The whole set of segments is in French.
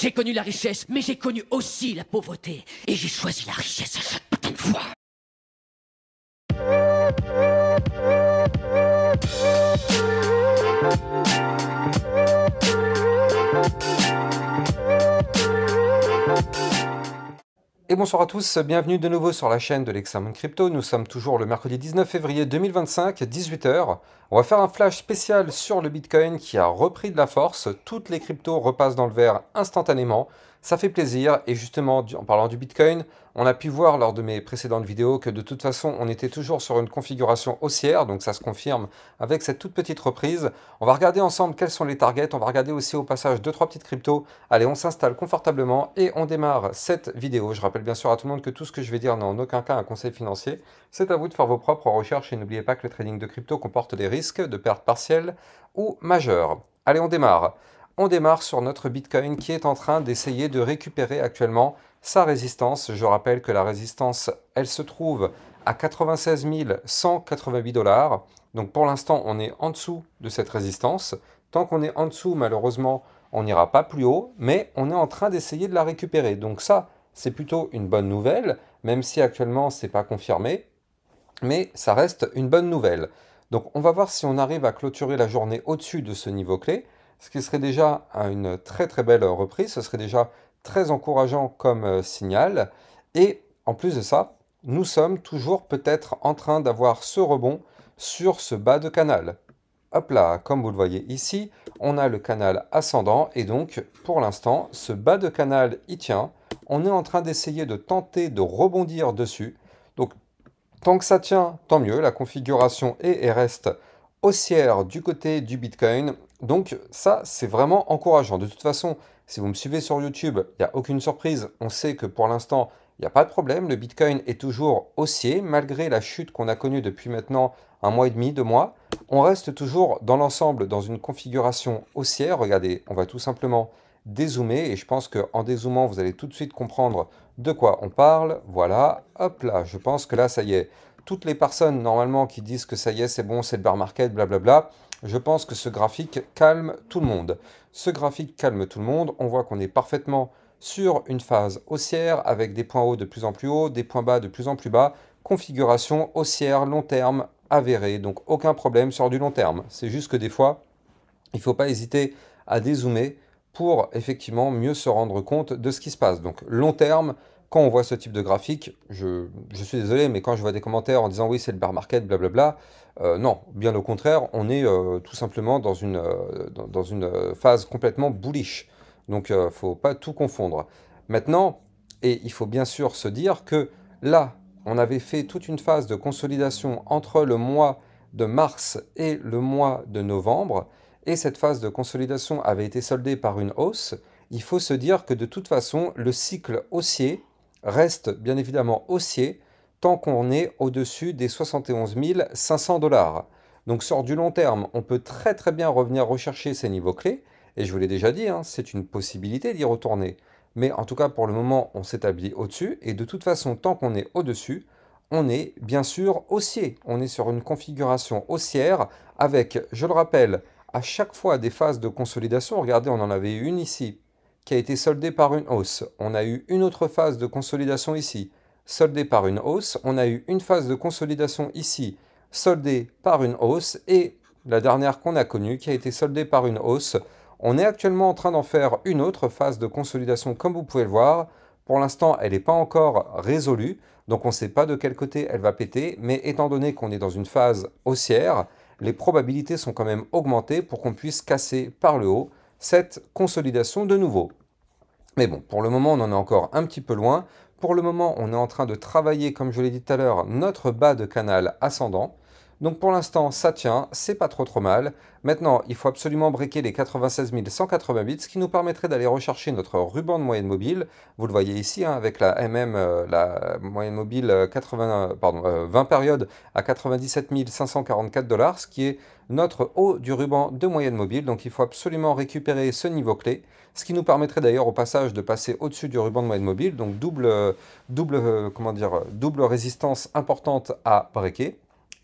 J'ai connu la richesse, mais j'ai connu aussi la pauvreté. Et j'ai choisi la richesse à chaque putain de fois. Et bonsoir à tous, bienvenue de nouveau sur la chaîne de l'Examen Crypto. Nous sommes toujours le mercredi 19 février 2025, 18 h. On va faire un flash spécial sur le Bitcoin qui a repris de la force. Toutes les cryptos repassent dans le vert instantanément. Ça fait plaisir et justement, en parlant du Bitcoin, on a pu voir lors de mes précédentes vidéos que de toute façon, on était toujours sur une configuration haussière. Donc ça se confirme avec cette toute petite reprise. On va regarder ensemble quels sont les targets. On va regarder aussi au passage 2-3 petites cryptos. Allez, on s'installe confortablement et on démarre cette vidéo. Je rappelle bien sûr à tout le monde que tout ce que je vais dire n'est en aucun cas un conseil financier. C'est à vous de faire vos propres recherches et n'oubliez pas que le trading de crypto comporte des risques de perte partielle ou majeure. Allez, on démarre. On démarre sur notre Bitcoin qui est en train d'essayer de récupérer actuellement sa résistance. Je rappelle que la résistance, elle se trouve à 96 188 $. Donc pour l'instant, on est en dessous de cette résistance. Tant qu'on est en dessous, malheureusement, on n'ira pas plus haut, mais on est en train d'essayer de la récupérer. Donc ça, c'est plutôt une bonne nouvelle, même si actuellement, ce n'est pas confirmé, mais ça reste une bonne nouvelle. Donc on va voir si on arrive à clôturer la journée au-dessus de ce niveau clé, ce qui serait déjà une très très belle reprise, ce serait déjà très encourageant comme signal. Et en plus de ça, nous sommes toujours peut-être en train d'avoir ce rebond sur ce bas de canal. Hop là, comme vous le voyez ici, on a le canal ascendant et donc pour l'instant, ce bas de canal y tient. On est en train d'essayer de tenter de rebondir dessus. Donc tant que ça tient, tant mieux. La configuration est et reste haussière du côté du Bitcoin. Donc ça, c'est vraiment encourageant. De toute façon, si vous me suivez sur YouTube, il n'y a aucune surprise. On sait que pour l'instant, il n'y a pas de problème. Le Bitcoin est toujours haussier, malgré la chute qu'on a connue depuis maintenant un mois et demi, 2 mois. On reste toujours dans l'ensemble dans une configuration haussière. Regardez, on va tout simplement dézoomer. Et je pense qu'en dézoomant, vous allez tout de suite comprendre de quoi on parle. Voilà, hop là, je pense que là, ça y est. Toutes les personnes, normalement, qui disent que ça y est, c'est bon, c'est le bear market, blablabla, je pense que ce graphique calme tout le monde. Ce graphique calme tout le monde. On voit qu'on est parfaitement sur une phase haussière avec des points hauts de plus en plus hauts, des points bas de plus en plus bas. Configuration haussière, long terme, avérée. Donc, aucun problème sur du long terme. C'est juste que des fois, il ne faut pas hésiter à dézoomer pour effectivement mieux se rendre compte de ce qui se passe. Donc long terme, quand on voit ce type de graphique, je suis désolé, mais quand je vois des commentaires en disant oui c'est le bear market, blablabla, non, bien au contraire, on est tout simplement dans une phase complètement bullish. Donc il ne faut pas tout confondre. Maintenant, et il faut bien sûr se dire que là, on avait fait toute une phase de consolidation entre le mois de mars et le mois de novembre, et cette phase de consolidation avait été soldée par une hausse. Il faut se dire que de toute façon, le cycle haussier reste bien évidemment haussier tant qu'on est au-dessus des 71 500 $. Donc sur du long terme, on peut très très bien revenir rechercher ces niveaux clés, et je vous l'ai déjà dit, hein, c'est une possibilité d'y retourner. Mais en tout cas, pour le moment, on s'établit au-dessus, et de toute façon, tant qu'on est au-dessus, on est bien sûr haussier. On est sur une configuration haussière avec, je le rappelle, à chaque fois des phases de consolidation. Regardez, on en avait eu une ici qui a été soldée par une hausse. On a eu une autre phase de consolidation ici, soldée par une hausse. On a eu une phase de consolidation ici, soldée par une hausse. Et la dernière qu'on a connue qui a été soldée par une hausse. On est actuellement en train d'en faire une autre phase de consolidation comme vous pouvez le voir. Pour l'instant, elle n'est pas encore résolue. Donc on ne sait pas de quel côté elle va péter. Mais étant donné qu'on est dans une phase haussière, les probabilités sont quand même augmentées pour qu'on puisse casser par le haut cette consolidation de nouveau. Mais bon, pour le moment, on en est encore un petit peu loin. Pour le moment, on est en train de travailler, comme je l'ai dit tout à l'heure, notre bas de canal ascendant. Donc pour l'instant, ça tient, c'est pas trop mal. Maintenant, il faut absolument breaker les 96 188, ce qui nous permettrait d'aller rechercher notre ruban de moyenne mobile. Vous le voyez ici, hein, avec la MM, la moyenne mobile 20 périodes à 97 544 $, ce qui est notre haut du ruban de moyenne mobile. Donc il faut absolument récupérer ce niveau clé, ce qui nous permettrait d'ailleurs au passage de passer au-dessus du ruban de moyenne mobile. Donc double résistance importante à breaker.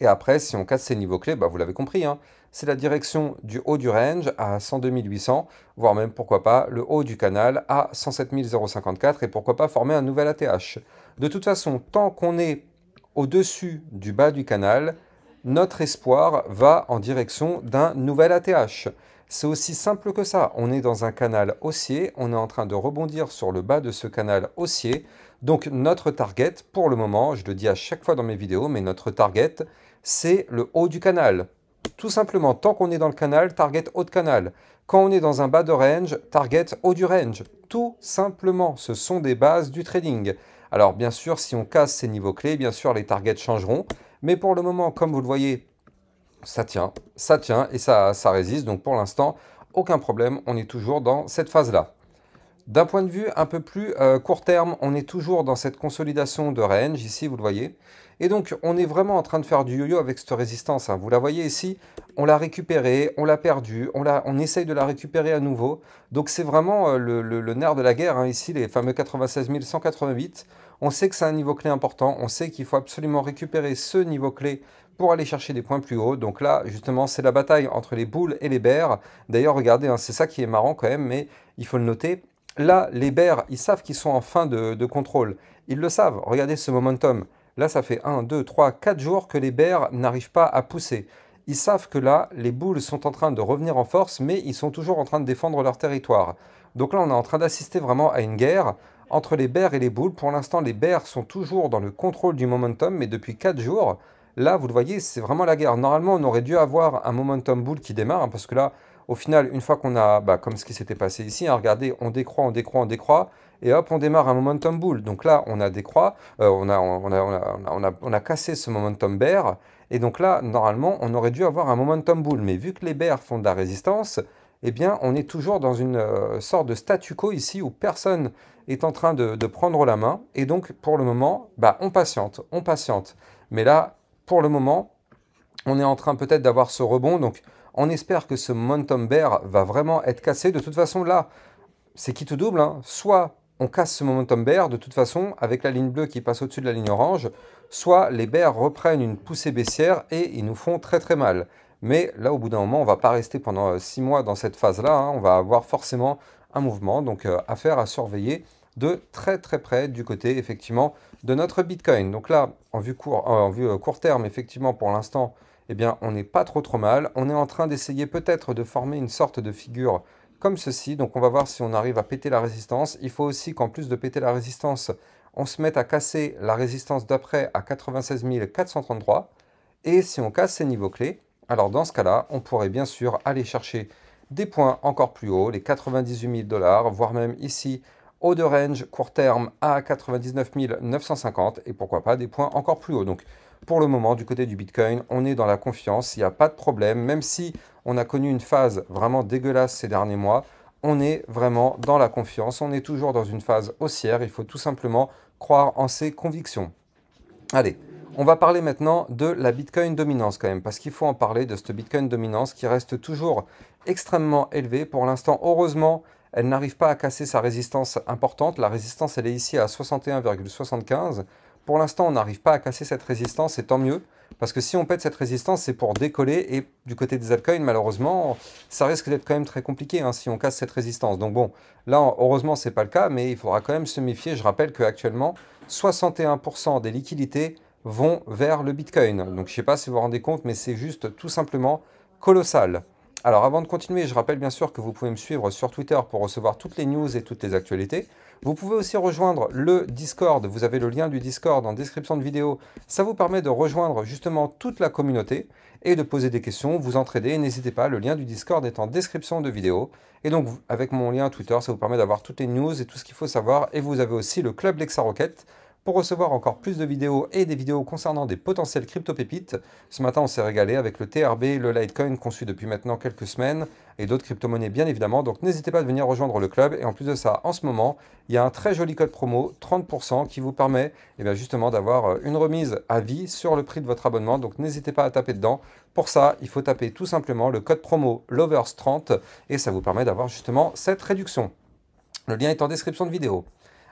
Et après, si on casse ces niveaux clés, bah, vous l'avez compris, hein, c'est la direction du haut du range à 102 800, voire même, pourquoi pas, le haut du canal à 107 054, et pourquoi pas former un nouvel ATH. De toute façon, tant qu'on est au-dessus du bas du canal, notre espoir va en direction d'un nouvel ATH. C'est aussi simple que ça. On est dans un canal haussier, on est en train de rebondir sur le bas de ce canal haussier. Donc notre target, pour le moment, je le dis à chaque fois dans mes vidéos, mais notre target, c'est le haut du canal. Tout simplement, tant qu'on est dans le canal, target haut de canal. Quand on est dans un bas de range, target haut du range. Tout simplement, ce sont des bases du trading. Alors bien sûr, si on casse ces niveaux clés, bien sûr, les targets changeront. Mais pour le moment, comme vous le voyez, ça tient et ça résiste. Donc pour l'instant, aucun problème, on est toujours dans cette phase-là. D'un point de vue un peu plus court terme, on est toujours dans cette consolidation de range, ici vous le voyez. Et donc on est vraiment en train de faire du yo-yo avec cette résistance, hein. Vous la voyez ici, on l'a récupérée, on l'a perdue, on essaye de la récupérer à nouveau. Donc c'est vraiment le nerf de la guerre, hein, ici les fameux 96 188. On sait que c'est un niveau clé important, on sait qu'il faut absolument récupérer ce niveau clé pour aller chercher des points plus hauts. Donc là, justement, c'est la bataille entre les bulls et les bears. D'ailleurs, regardez, hein, c'est ça qui est marrant quand même, mais il faut le noter. Là, les bears, ils savent qu'ils sont en fin de contrôle. Ils le savent. Regardez ce momentum. Là, ça fait 1, 2, 3, 4 jours que les bears n'arrivent pas à pousser. Ils savent que là, les bulls sont en train de revenir en force, mais ils sont toujours en train de défendre leur territoire. Donc là, on est en train d'assister vraiment à une guerre entre les bears et les bulls. Pour l'instant, les bears sont toujours dans le contrôle du momentum, mais depuis 4 jours, là, vous le voyez, c'est vraiment la guerre. Normalement, on aurait dû avoir un momentum bull qui démarre, hein, parce que là, au final, une fois qu'on a, comme ce qui s'était passé ici, hein, regardez, on décroît, on décroît, on décroît, et hop, on démarre un momentum bull. Donc là, on a décroît, on a cassé ce momentum bear, et donc là, normalement, on aurait dû avoir un momentum bull. Mais vu que les bears font de la résistance, eh bien, on est toujours dans une sorte de statu quo ici, où personne est en train de prendre la main, et donc, pour le moment, on patiente, on patiente. Mais là, pour le moment, on est en train peut-être d'avoir ce rebond, donc on espère que ce momentum bear va vraiment être cassé. De toute façon, là, c'est qui tout double, hein. Soit on casse ce momentum bear, de toute façon, avec la ligne bleue qui passe au-dessus de la ligne orange, soit les bears reprennent une poussée baissière et ils nous font très très mal. Mais là, au bout d'un moment, on ne va pas rester pendant 6 mois dans cette phase-là, hein. On va avoir forcément un mouvement, donc affaire à surveiller de très très près du côté, effectivement, de notre Bitcoin. Donc là, en vue court terme, effectivement, pour l'instant, eh bien, on n'est pas trop mal. On est en train d'essayer peut-être de former une sorte de figure comme ceci. Donc on va voir si on arrive à péter la résistance. Il faut aussi qu'en plus de péter la résistance, on se mette à casser la résistance d'après à 96 433. Et si on casse ces niveaux clés, alors dans ce cas-là, on pourrait bien sûr aller chercher des points encore plus hauts, les 98 000 $, voire même ici, haut de range, court terme à 99 950, et pourquoi pas des points encore plus hauts. Donc pour le moment, du côté du Bitcoin, on est dans la confiance, il n'y a pas de problème, même si on a connu une phase vraiment dégueulasse ces derniers mois, on est vraiment dans la confiance, on est toujours dans une phase haussière, il faut tout simplement croire en ses convictions. Allez, on va parler maintenant de la Bitcoin dominance quand même, parce qu'il faut en parler de cette Bitcoin dominance qui reste toujours extrêmement élevée. Pour l'instant, heureusement, elle n'arrive pas à casser sa résistance importante. La résistance, elle est ici à 61,75. Pour l'instant, on n'arrive pas à casser cette résistance, et tant mieux, parce que si on pète cette résistance, c'est pour décoller, et du côté des altcoins, malheureusement, ça risque d'être quand même très compliqué, hein, si on casse cette résistance. Donc bon, là, heureusement, ce n'est pas le cas, mais il faudra quand même se méfier. Je rappelle qu'actuellement, 61% des liquidités vont vers le Bitcoin. Donc je ne sais pas si vous vous rendez compte, mais c'est juste tout simplement colossal. Alors avant de continuer, je rappelle bien sûr que vous pouvez me suivre sur Twitter pour recevoir toutes les news et toutes les actualités. Vous pouvez aussi rejoindre le Discord, vous avez le lien du Discord en description de vidéo. Ça vous permet de rejoindre justement toute la communauté et de poser des questions, vous entraider. N'hésitez pas, le lien du Discord est en description de vidéo. Et donc avec mon lien Twitter, ça vous permet d'avoir toutes les news et tout ce qu'il faut savoir. Et vous avez aussi le Club Lexa Rocket pour recevoir encore plus de vidéos et des vidéos concernant des potentielles crypto-pépites. Ce matin, on s'est régalé avec le TRB, le Litecoin qu'on suit depuis maintenant quelques semaines et d'autres crypto-monnaies bien évidemment. Donc n'hésitez pas à venir rejoindre le club. Et en plus de ça, en ce moment, il y a un très joli code promo, 30%, qui vous permet justement d'avoir une remise à vie sur le prix de votre abonnement. Donc n'hésitez pas à taper dedans. Pour ça, il faut taper tout simplement le code promo Lovers30 et ça vous permet d'avoir justement cette réduction. Le lien est en description de vidéo.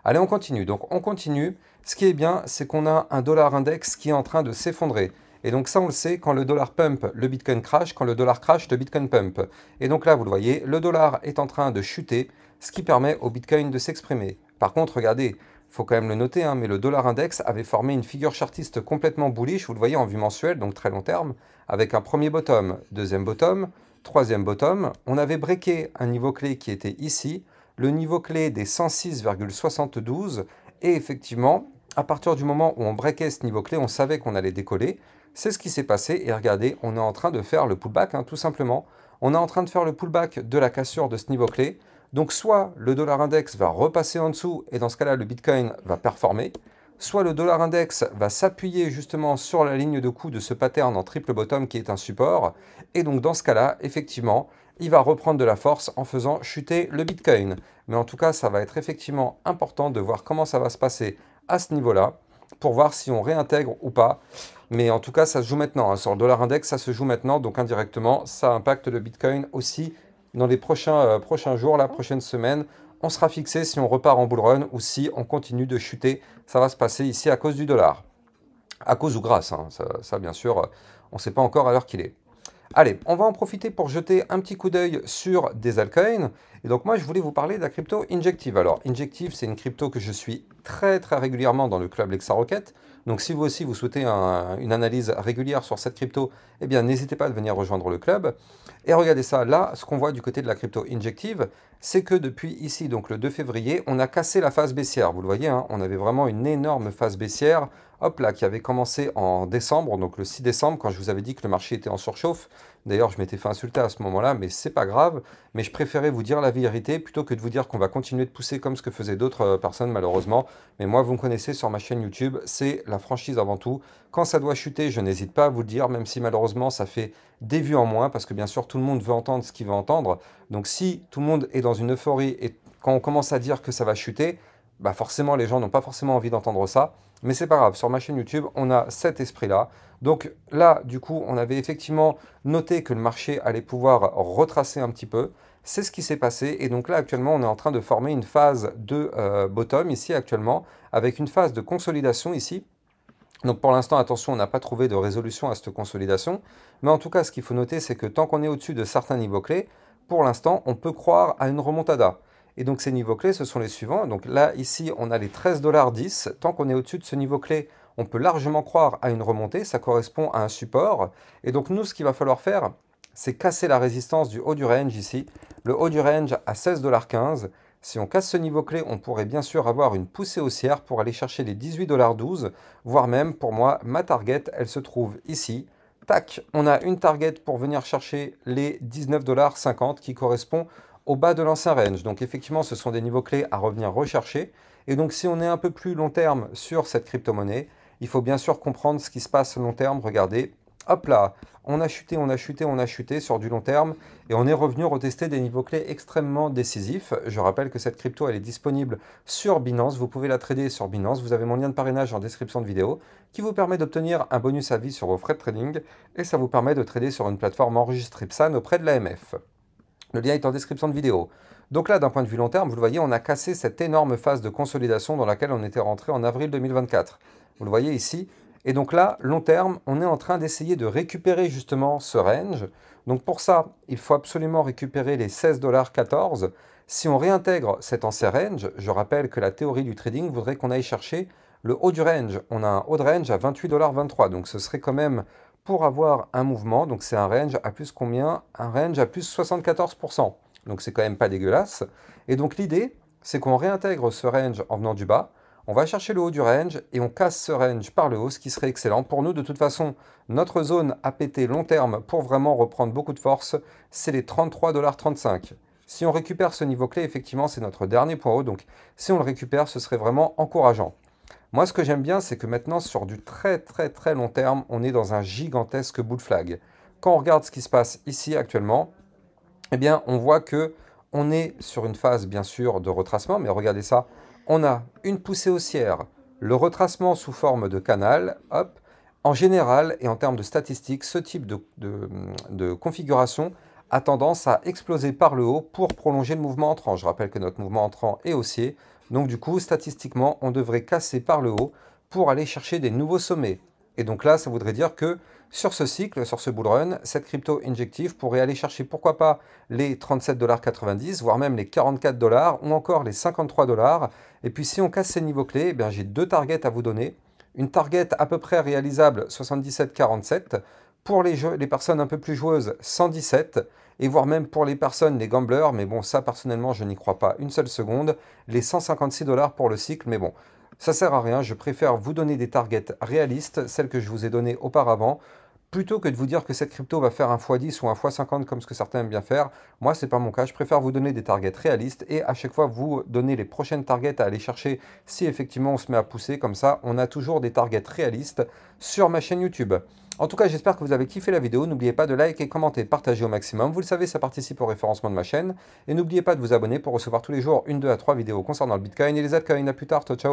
Allez, on continue. Donc on continue. Ce qui est bien, c'est qu'on a un dollar index qui est en train de s'effondrer. Et donc ça, on le sait, quand le dollar pump, le Bitcoin crash, quand le dollar crash, le Bitcoin pump. Et donc là, vous le voyez, le dollar est en train de chuter, ce qui permet au Bitcoin de s'exprimer. Par contre, regardez, il faut quand même le noter, hein, mais le dollar index avait formé une figure chartiste complètement bullish, vous le voyez en vue mensuelle, donc très long terme, avec un premier bottom, deuxième bottom, troisième bottom. On avait breaké un niveau clé qui était ici, le niveau clé des 106,72, et effectivement, à partir du moment où on breakait ce niveau clé, on savait qu'on allait décoller. C'est ce qui s'est passé, et regardez, on est en train de faire le pullback, hein, tout simplement. On est en train de faire le pullback de la cassure de ce niveau clé. Donc soit le dollar index va repasser en dessous, et dans ce cas-là, le Bitcoin va performer, soit le dollar index va s'appuyer justement sur la ligne de coup de ce pattern en triple bottom qui est un support, et donc dans ce cas-là, effectivement, il va reprendre de la force en faisant chuter le Bitcoin. Mais en tout cas, ça va être effectivement important de voir comment ça va se passer à ce niveau-là, pour voir si on réintègre ou pas. Mais en tout cas, ça se joue maintenant, hein. Sur le dollar index, ça se joue maintenant, donc indirectement, ça impacte le Bitcoin aussi dans les prochains jours, la prochaine semaine. On sera fixé si on repart en bull run ou si on continue de chuter. Ça va se passer ici à cause du dollar. À cause ou grâce, hein. Ça, bien sûr, on ne sait pas encore à l'heure qu'il est. Allez, on va en profiter pour jeter un petit coup d'œil sur des altcoins. Et donc moi, je voulais vous parler de la crypto Injective. Alors, Injective, c'est une crypto que je suis très régulièrement dans le club Lexa Rocket. Donc si vous aussi, vous souhaitez une analyse régulière sur cette crypto, eh bien, n'hésitez pas à venir rejoindre le club. Et regardez ça, là, ce qu'on voit du côté de la crypto Injective, c'est que depuis ici, donc le 2 février, on a cassé la phase baissière. Vous le voyez, hein, on avait vraiment une énorme phase baissière, hop là, qui avait commencé en décembre, donc le 6 décembre, quand je vous avais dit que le marché était en surchauffe. D'ailleurs, je m'étais fait insulter à ce moment-là, mais c'est pas grave. Mais je préférais vous dire la vérité plutôt que de vous dire qu'on va continuer de pousser comme ce que faisaient d'autres personnes, malheureusement. Mais moi, vous me connaissez sur ma chaîne YouTube, c'est la franchise avant tout. Quand ça doit chuter, je n'hésite pas à vous le dire, même si malheureusement, ça fait des vues en moins, parce que bien sûr, tout le monde veut entendre ce qu'il veut entendre. Donc si tout le monde est dans une euphorie et quand on commence à dire que ça va chuter, bah forcément, les gens n'ont pas forcément envie d'entendre ça. Mais c'est pas grave, sur ma chaîne YouTube, on a cet esprit-là. Donc là, du coup, on avait effectivement noté que le marché allait pouvoir retracer un petit peu. C'est ce qui s'est passé. Et donc là, actuellement, on est en train de former une phase de bottom ici, actuellement, avec une phase de consolidation ici. Donc pour l'instant, attention, on n'a pas trouvé de résolution à cette consolidation. Mais en tout cas, ce qu'il faut noter, c'est que tant qu'on est au-dessus de certains niveaux clés, pour l'instant, on peut croire à une remontada. Et donc ces niveaux clés, ce sont les suivants. Donc là, ici, on a les 13,10 $. Tant qu'on est au-dessus de ce niveau clé, on peut largement croire à une remontée. Ça correspond à un support. Et donc nous, ce qu'il va falloir faire, c'est casser la résistance du haut du range ici. Le haut du range à 16,15 $. Si on casse ce niveau clé, on pourrait bien sûr avoir une poussée haussière pour aller chercher les 18,12 $, voire même, pour moi, ma target, elle se trouve ici. Tac, on a une target pour venir chercher les 19,50 $ qui correspond au bas de l'ancien range. Donc effectivement, ce sont des niveaux clés à revenir rechercher. Et donc si on est un peu plus long terme sur cette crypto-monnaie, il faut bien sûr comprendre ce qui se passe long terme. Regardez, hop là, on a chuté, on a chuté, on a chuté sur du long terme et on est revenu retester des niveaux clés extrêmement décisifs. Je rappelle que cette crypto, elle est disponible sur Binance. Vous pouvez la trader sur Binance. Vous avez mon lien de parrainage en description de vidéo qui vous permet d'obtenir un bonus à vie sur vos frais de trading et ça vous permet de trader sur une plateforme enregistrée PSAN auprès de l'AMF. Le lien est en description de vidéo. Donc là, d'un point de vue long terme, vous le voyez, on a cassé cette énorme phase de consolidation dans laquelle on était rentré en avril 2024. Vous le voyez ici. Et donc là, long terme, on est en train d'essayer de récupérer justement ce range. Donc pour ça, il faut absolument récupérer les 16,14 $. Si on réintègre cet ancien range, je rappelle que la théorie du trading voudrait qu'on aille chercher le haut du range. On a un haut de range à 28,23 $. Donc ce serait quand même pour avoir un mouvement. Donc c'est un range à plus combien? Un range à plus 74%. Donc c'est quand même pas dégueulasse. Et donc l'idée, c'est qu'on réintègre ce range en venant du bas. On va chercher le haut du range et on casse ce range par le haut, ce qui serait excellent. Pour nous, de toute façon, notre zone à péter long terme pour vraiment reprendre beaucoup de force, c'est les 33,35 $. Si on récupère ce niveau clé, effectivement, c'est notre dernier point haut. Donc si on le récupère, ce serait vraiment encourageant. Moi, ce que j'aime bien, c'est que maintenant, sur du très long terme, on est dans un gigantesque bull flag. Quand on regarde ce qui se passe ici actuellement, eh bien, on voit que on est sur une phase, bien sûr, de retracement. Mais regardez ça. On a une poussée haussière, le retracement sous forme de canal, hop. En général et en termes de statistiques, ce type de configuration a tendance à exploser par le haut pour prolonger le mouvement entrant. Je rappelle que notre mouvement entrant est haussier, donc du coup, statistiquement, on devrait casser par le haut pour aller chercher des nouveaux sommets. Et donc là, ça voudrait dire que sur ce cycle, sur ce bull run, cette crypto injective pourrait aller chercher pourquoi pas les 37,90 $, voire même les 44 $, ou encore les 53 $. Et puis si on casse ces niveaux clés, eh bien, j'ai deux targets à vous donner. Une target à peu près réalisable, 77,47. Pour les personnes un peu plus joueuses, 117. Et voire même pour les personnes, les gamblers, mais bon, ça personnellement, je n'y crois pas une seule seconde, les 156 $ pour le cycle, mais bon, ça sert à rien, je préfère vous donner des targets réalistes, celles que je vous ai données auparavant, plutôt que de vous dire que cette crypto va faire un x10 ou un x50 comme ce que certains aiment bien faire. Moi, c'est pas mon cas, je préfère vous donner des targets réalistes et à chaque fois vous donner les prochaines targets à aller chercher si effectivement on se met à pousser, comme ça on a toujours des targets réalistes sur ma chaîne YouTube. En tout cas, j'espère que vous avez kiffé la vidéo. N'oubliez pas de liker, commenter, partager au maximum. Vous le savez, ça participe au référencement de ma chaîne. Et n'oubliez pas de vous abonner pour recevoir tous les jours une, 2 à 3 vidéos concernant le Bitcoin et les altcoins. À plus tard, ciao ciao.